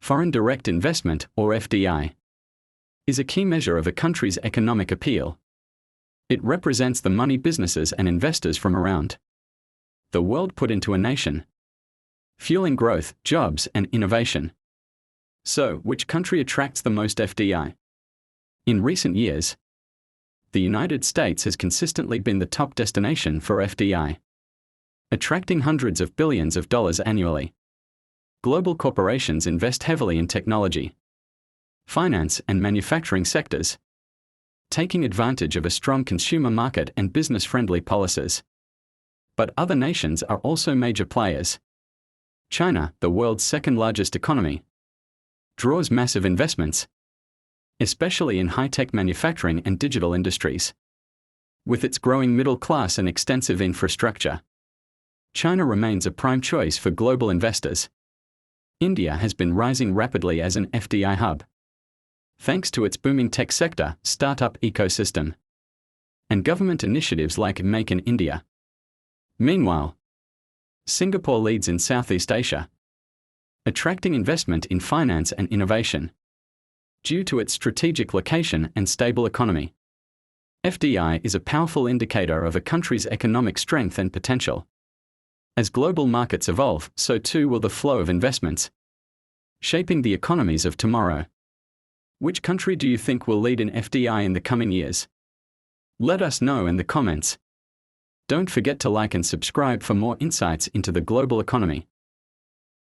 Foreign direct investment, or FDI, is a key measure of a country's economic appeal. It represents the money businesses and investors from around the world put into a nation, fueling growth, jobs, and innovation. So, which country attracts the most FDI? In recent years, the United States has consistently been the top destination for FDI, attracting hundreds of billions of dollars annually. Global corporations invest heavily in technology, finance, and manufacturing sectors, taking advantage of a strong consumer market and business-friendly policies. But other nations are also major players. China, the world's second-largest economy, draws massive investments, especially in high-tech manufacturing and digital industries. With its growing middle class and extensive infrastructure, China remains a prime choice for global investors. India has been rising rapidly as an FDI hub, thanks to its booming tech sector, startup ecosystem, and government initiatives like Make in India. Meanwhile, Singapore leads in Southeast Asia, attracting investment in finance and innovation due to its strategic location and stable economy. FDI is a powerful indicator of a country's economic strength and potential. As global markets evolve, so too will the flow of investments, shaping the economies of tomorrow. Which country do you think will lead in FDI in the coming years? Let us know in the comments. Don't forget to like and subscribe for more insights into the global economy.